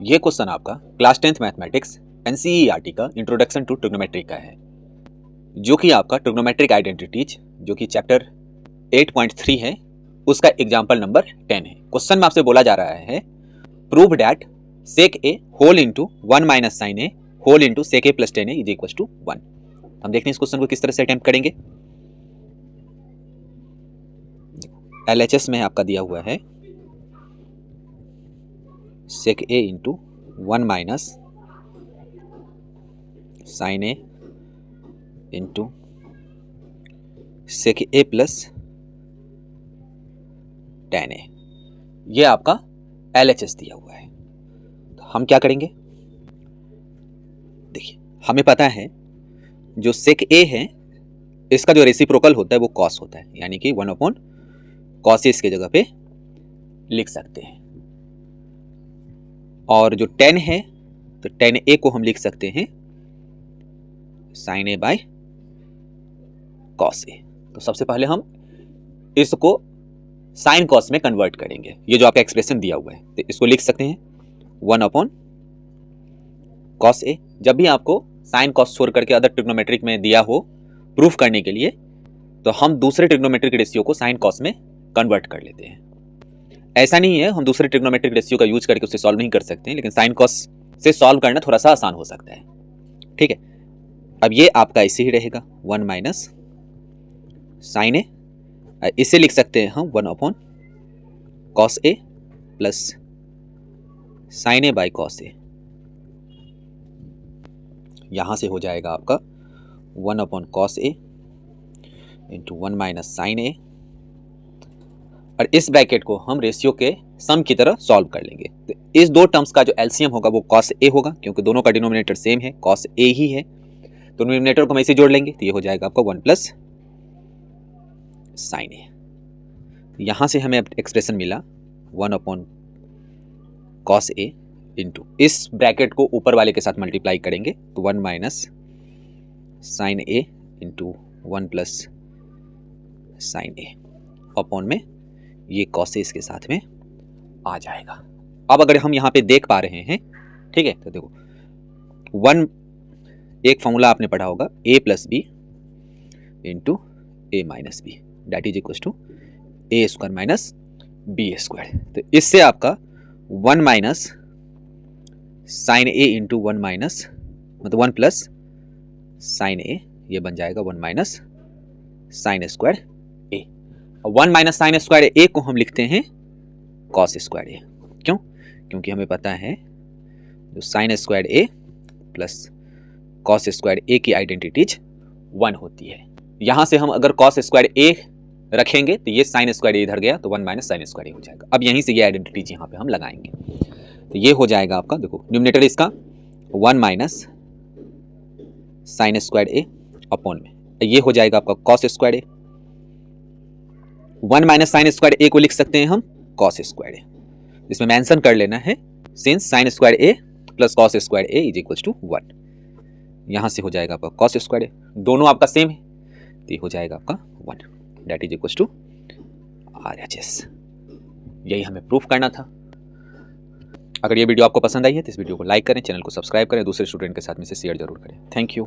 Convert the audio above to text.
ये क्वेश्चन आपका class 10th mathematics NCERT का इंट्रोडक्शन टू ट्रिग्नोमेट्री का है, जो कि आपका ट्रिग्नोमेट्रिक आइडेंटिटीज जो कि चैप्टर 8.3 है, उसका एग्जाम्पल नंबर 10 है। क्वेश्चन में आपसे बोला जा रहा है prove that sec A whole into 1 minus sine A whole into sec A plus 10 is equal to 1। हम देखते हैं इस क्वेश्चन को किस तरह से अटेम्प्ट करेंगे। एलएचएस में आपका दिया हुआ है सेक ए into 1 minus sine A into sec A plus 10 ए, ये आपका एलएचएस दिया हुआ है। तो हम क्या करेंगे, देखिए हमें पता है जो सेक ए है इसका जो रेसिप्रोकल होता है वो कॉस होता है, यानी कि 1 अपॉन कॉस ए इसके जगह पे लिख सकते हैं। और जो 10 है तो 10 ए को हम लिख सकते हैं sign A by cos A. तो सबसे पहले हम इसको साइन कॉस में कन्वर्ट करेंगे। ये जो आपका एक्सप्रेशन दिया हुआ है तो इसको लिख सकते हैं 1 अपॉन कॉस ए। जब भी आपको साइन कॉस छोड़ करके अदर ट्रिग्नोमेट्रिक में दिया हो प्रूफ करने के लिए, तो हम दूसरे ट्रिग्नोमेट्रिक रेशियो को साइन कॉस में कन्वर्ट कर लेते हैं। ऐसा नहीं है हम दूसरे ट्रिग्नोमेट्रिक रेशियो का यूज करके उससे सॉल्व नहीं कर सकते हैं, लेकिन साइन कॉस से सॉल्व करना थोड़ा सा आसान हो सकता है। ठीक है, अब ये आपका ऐसे ही रहेगा 1 माइनस साइन ए, इसे लिख सकते हैं हम 1 upon cos A plus sine A by cos A. यहां से हो जाएगा आपका 1 upon cos A into 1 minus sine A, और इस ब्रैकेट को हम रेशियो के सम की तरह सॉल्व कर लेंगे। तो इस दो टर्म्स का जो एलसीएम होगा वो कॉस ए होगा, क्योंकि दोनों का डिनोमिनेटर सेम है, कॉस ए ही है। तो डिनोमिनेटर को हम ऐसे जोड़ लेंगे तो ये हो जाएगा आपका 1 प्लस साइन ए। यहां से हमें एक्सप्रेशन मिला 1 अपॉन कॉस ए इंटू इस ब्रैकेट को ऊपर वाले के साथ मल्टीप्लाई करेंगे तो 1 minus sine A into 1 plus sine A upon में ये कॉस ए इसके साथ में आ जाएगा। अब अगर हम यहाँ पे देख पा रहे हैं, ठीक है, तो देखो 1 एक फॉर्मूला आपने पढ़ा होगा a plus B into A minus B that is equal to A square minus B square. तो इससे आपका 1 minus sine A into 1 minus मतलब 1 प्लस साइन ए, ये बन जाएगा 1 minus sine square A. 1 minus sine square A को हम लिखते हैं कॉस स्क्वायर ए। क्यों? क्योंकि हमें पता है जो sign square A plus cos square ए की आइडेंटिटीज 1 होती है। यहां से हम अगर कॉस स्क्वायर ए रखेंगे तो ये साइन स्क्वायर ए इधर गया तो 1 माइनस साइन स्क्वायर ए हो जाएगा। अब यहीं से ये आइडेंटिटीज यहाँ पे हम लगाएंगे तो ये हो जाएगा आपका, देखो न्यूमरेटर इसका 1 माइनस साइन स्क्वायर ए अपॉन में ये हो जाएगा आपका cos square A. 1 minus sine square A को लिख सकते हैं हम कॉस स्क्वायर ए। इसमें मेंशन कर लेना है since sine square A plus cos square A is equal to 1। यहां से हो जाएगा आपका कॉस स्क्वायर ए, दोनों आपका सेम है तो ये हो जाएगा आपका 1 that is equal to RHS. यही हमें प्रूफ करना था। अगर ये वीडियो आपको पसंद आई है तो इस वीडियो को लाइक करें, चैनल को सब्सक्राइब करें, दूसरे स्टूडेंट के साथ में से शेयर जरूर करें। Thank you.